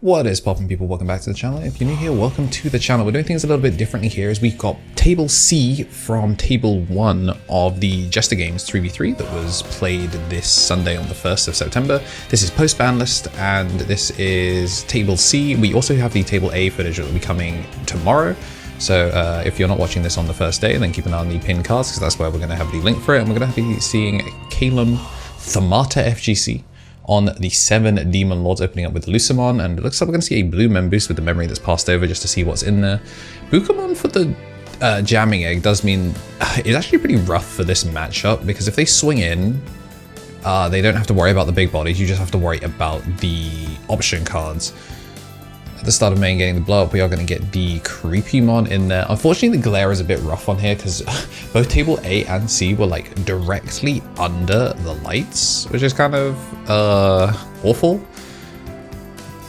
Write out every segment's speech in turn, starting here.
What is poppin', people? Welcome back to the channel. If you're new here, welcome to the channel. We're doing things a little bit differently here as we've got Table C from Table 1 of the Jester Games 3v3 that was played this Sunday on the 1st of September. This is post-ban list and this is Table C. We also have the Table A footage that will be coming tomorrow. So if you're not watching this on the first day, then keep an eye on the pinned cards because that's where we're going to have the link for it. And we're going to be seeing KnTElixar FGC on the 7 Demon Lords opening up with Lucemon, and it looks like we're going to see a blue mem boost with the memory that's passed over just to see what's in there. Bukamon for the jamming egg does mean it's actually pretty rough for this matchup, because if they swing in, they don't have to worry about the big bodies, you just have to worry about the option cards. At the start of main getting the blow up, we are going to get the Creepymon in there. Unfortunately, the glare is a bit rough on here because both Table A and C were like directly under the lights, which is kind of awful.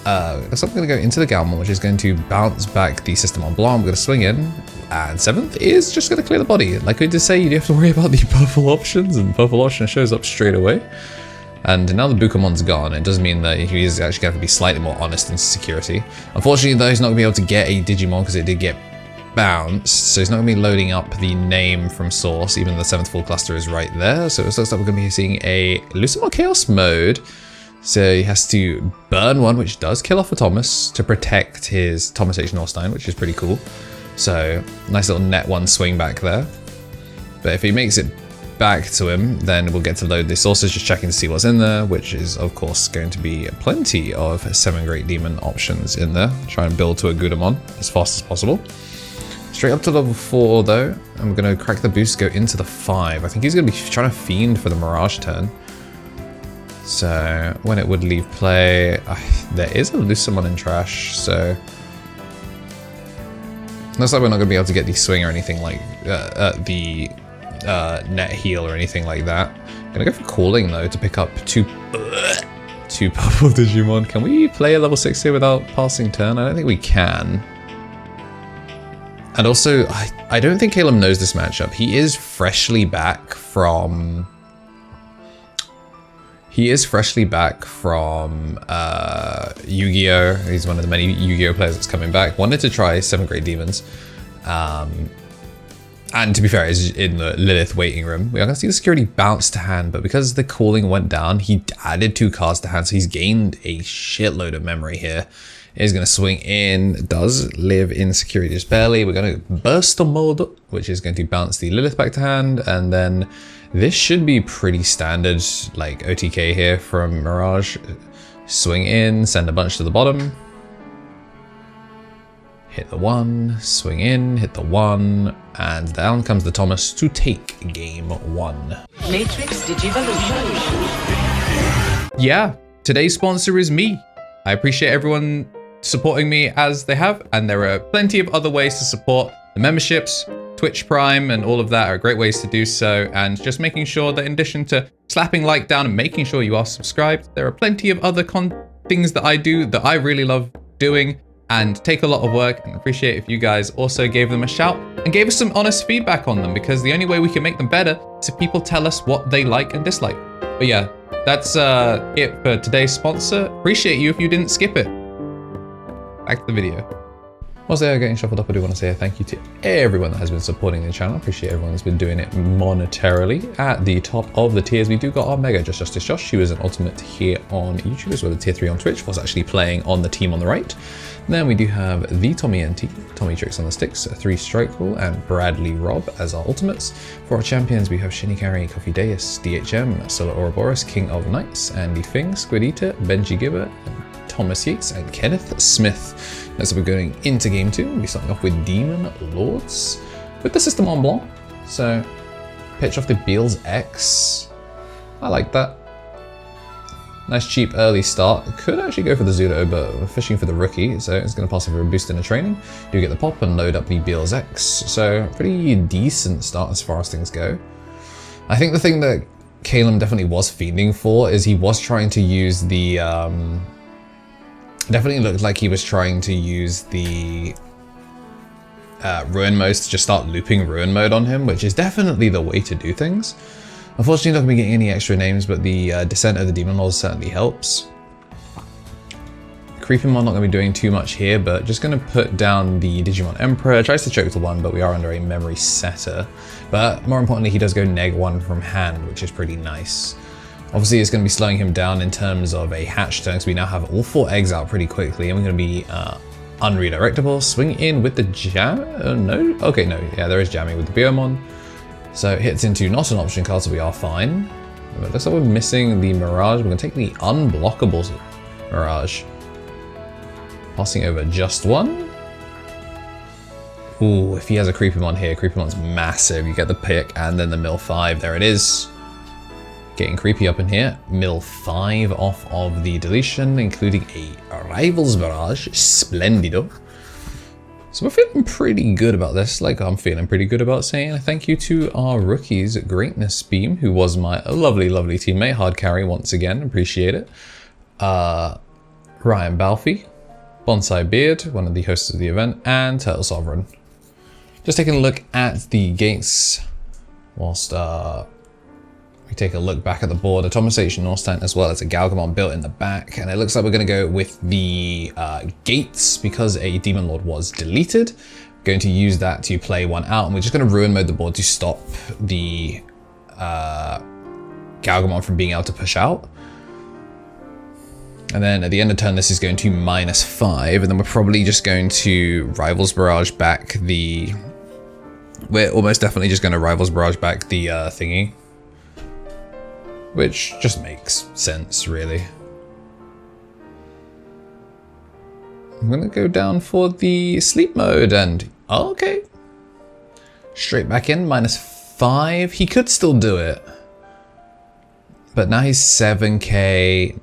Looks like we're going to go into the Gaogamon, which is going to bounce back the system on Blanc. We're going to swing in, and 7th is just going to clear the body. Like we did say, you do have to worry about the purple options, and purple option shows up straight away. And now the Bukamon's gone, it does mean that he's actually going to be slightly more honest in security. Unfortunately, though, he's not going to be able to get a Digimon because it did get bounced, so he's not going to be loading up the name from source, even though the 7th full cluster is right there. So it looks like we're going to be seeing a Lucemon Chaos mode. So he has to burn one, which does kill off a Thomas to protect his Thomas H. Norstein, which is pretty cool. So nice little net one swing back there. But if he makes it back to him, then we'll get to load this. Also just checking to see what's in there, which is of course going to be plenty of 7 great demon options in there. Try and build to a Gudamon as fast as possible. Straight up to level 4 though, and we're going to crack the boost, go into the 5. I think he's going to be trying to fiend for the Mirage turn. So when it would leave play, there is a Lucemon in trash, so looks like we're not going to be able to get the swing or anything like the net heal or anything like that. I'm gonna go for calling though to pick up two purple Digimon. Can we play a level 6 here without passing turn? I don't think we can. And also, I don't think Caleb knows this matchup. He is freshly back from Yu-Gi-Oh! He's one of the many Yu-Gi-Oh! Players that's coming back. Wanted to try 7 great demons. And to be fair, he's in the Lilith waiting room. We are going to see the security bounce to hand, but because the calling went down, he added 2 cards to hand, so he's gained a shitload of memory here. He's going to swing in, does live in security just barely. We're going to burst the mode, which is going to bounce the Lilith back to hand, and then this should be pretty standard, like OTK here from Mirage. Swing in, send a bunch to the bottom. Hit the 1, swing in, hit the 1, and down comes the Thomas to take game 1. Matrix Digivolution. Yeah, today's sponsor is me. I appreciate everyone supporting me as they have, and there are plenty of other ways to support. The memberships, Twitch Prime, and all of that are great ways to do so, and just making sure that in addition to slapping like down and making sure you are subscribed, there are plenty of other things that I do that I really love doing and take a lot of work, and appreciate if you guys also gave them a shout and gave us some honest feedback on them, because the only way we can make them better is if people tell us what they like and dislike. But yeah, that's it for today's sponsor. Appreciate you if you didn't skip it. Back to the video. Whilst they are getting shuffled up, I do want to say a thank you to everyone that has been supporting the channel. Appreciate everyone that's been doing it monetarily. At the top of the tiers, we do got our Mega Justice Josh. He was an ultimate here on YouTube, as well as tier 3 on Twitch, was actually playing on the team on the right. And then we do have the Tommy NT, Tommy Tricks on the Sticks, 3 Strike Rule, and Bradley Rob as our ultimates. For our champions, we have Shinikari, Coffee Deus, DHM, Solar Ouroboros, King of Knights, Andy Fing, Squid Eater, Benji Gibber, Thomas Yates, and Kenneth Smith. So we're going into game 2. We'll be starting off with Demon Lords with the system on Blanc. So pitch off the Beals X. I like that. Nice cheap early start. Could actually go for the Zudo, but we're fishing for the rookie, so it's going to pass over a boost in a training. Do get the pop and load up the Beals X. So pretty decent start as far as things go. I think the thing that Caleb definitely was fiending for is he was trying to use the definitely looked like he was trying to use the Ruin mode to just start looping Ruin mode on him, which is definitely the way to do things. Unfortunately, not going to be getting any extra names, but the Descent of the Demon Lords certainly helps. Creepymon not going to be doing too much here, but just going to put down the Digimon Emperor. Tries to choke to 1, but we are under a memory setter. But more importantly, he does go -1 from hand, which is pretty nice. Obviously, it's going to be slowing him down in terms of a hatch turn, because we now have all 4 eggs out pretty quickly, and we're going to be unredirectable. Swing in with the jam? No? Okay, no. Yeah, there is jamming with the Veemon. So it hits into not an option card, so we are fine. But looks like we're missing the Mirage. We're going to take the unblockable Mirage. Passing over just 1. Ooh, if he has a Creepymon here, Creepymon's massive. You get the pick and then the mill 5. There it is. Getting creepy up in here. Mill 5 off of the deletion, including a Rivals Mirage. Splendido. So we're feeling pretty good about this. Like, I'm feeling pretty good about saying thank you to our rookies, Greatness Beam, who was my lovely, lovely teammate. Hard carry once again. Appreciate it. Ryan Balfi, Bonsai Beard, one of the hosts of the event, and Turtle Sovereign. Just taking a look at the gates whilst we take a look back at the board. Atomization Northstand as well as a Gaogamon built in the back, and it looks like we're going to go with the gates because a Demon Lord was deleted. Going to use that to play 1 out, and we're just going to ruin mode the board to stop the Gaogamon from being able to push out. And then at the end of turn, this is going to -5, and then we're probably just going to Rivals Barrage back the... We're almost definitely just going to Rivals Barrage back the thingy. Which just makes sense, really. I'm going to go down for the sleep mode, and... Oh, okay. Straight back in, -5. He could still do it. But now he's 7k...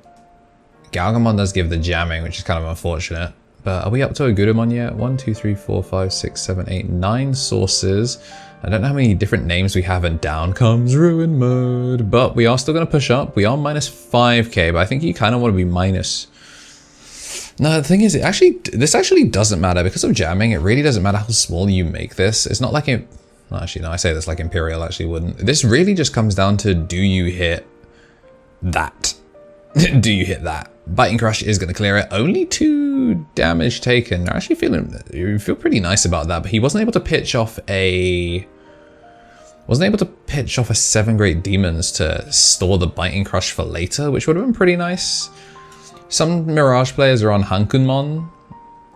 Gaogamon does give the jamming, which is kind of unfortunate. But are we up to a Gudamon yet? 1, 2, 3, 4, 5, 6, 7, 8, 9 sources. I don't know how many different names we have, and down comes Ruin Mode. But we are still going to push up. We are -5k, but I think you kind of want to be minus... No, the thing is, this actually doesn't matter. Because of jamming, it really doesn't matter how small you make this. It's not like it... Well, actually, no, I say this like Imperial actually wouldn't. This really just comes down to, do you hit that? Do you hit that? Biting Crush is going to clear it. Only 2 damage taken. I'm actually you feel pretty nice about that, but he wasn't able to pitch off a... Wasn't able to pitch off a 7 Great Demons to store the Biting Crush for later, which would have been pretty nice. Some Mirage players are on Hankunmon,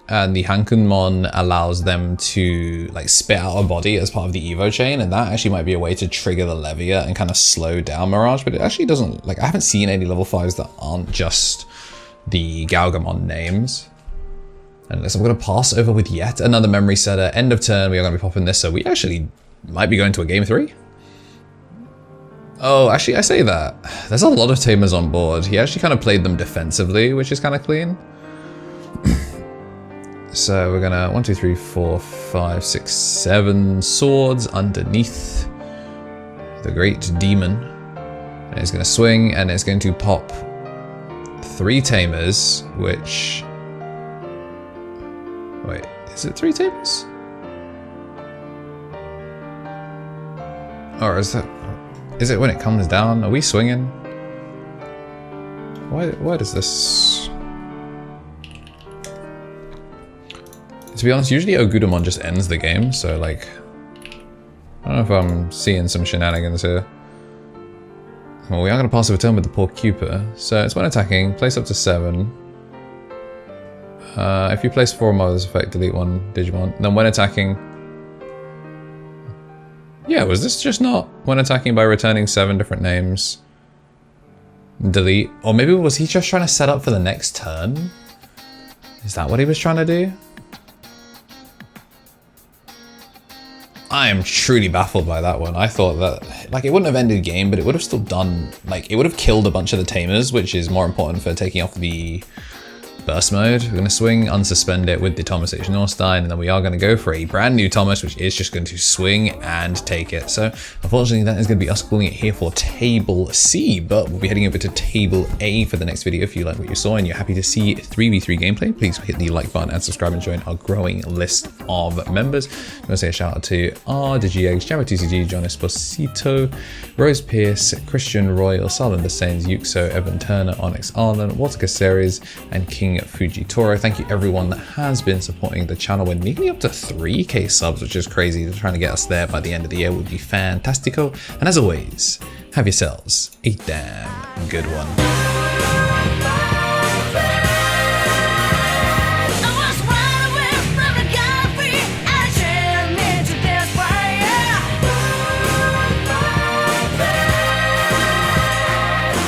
and the Hankunmon allows them to like spit out a body as part of the Evo chain, and that actually might be a way to trigger the Levia and kind of slow down Mirage, but it actually doesn't, like, I haven't seen any level 5s that aren't just the Gaogamon names. And so we're going to pass over with yet another memory setter. End of turn, we are going to be popping this, so we actually might be going to a game 3. Oh, actually, I say that. There's a lot of Tamers on board. He actually kind of played them defensively, which is kind of clean. So we're gonna 1, 2, 3, 4, 5, 6, 7 swords underneath the Great Demon. And it's gonna swing, and it's going to pop 3 Tamers, which... Wait, is it 3 Tamers? Or is that... Is it when it comes down? Are we swinging? Why does this... To be honest, usually Ogudamon just ends the game, so like... I don't know if I'm seeing some shenanigans here. Well, we are going to pass over turn with the poor Cupid. So it's when attacking, place up to 7. If you place 4 Mother's Effect, delete 1 Digimon. Then when attacking... Yeah, was this just not when attacking by returning 7 different names? Delete. Or maybe was he just trying to set up for the next turn? Is that what he was trying to do? I am truly baffled by that one. I thought that, like, it wouldn't have ended game, but it would have still done, like, it would have killed a bunch of the Tamers, which is more important for taking off the burst mode. We're going to swing, unsuspend it with the Thomas H. Norstein, and then we are going to go for a brand new Thomas, which is just going to swing and take it. So unfortunately, that is going to be us calling it here for Table C, but we'll be heading over to Table A for the next video. If you like what you saw and you're happy to see 3v3 gameplay, please hit the like button and subscribe and join our growing list of members. I'm going to say a shout out to R, DigimonTCG, TCG, John Esposito, Rose Pierce, Christian Royal, Salander Sainz, Yuxo, Evan Turner, Onyx Arlen, Walter Caceres, and King King Fujitoro. Thank you everyone that has been supporting the channel. We're nearly up to 3K subs, which is crazy. Trying to get us there by the end of the year would be fantastico. And as always, have yourselves a damn good one.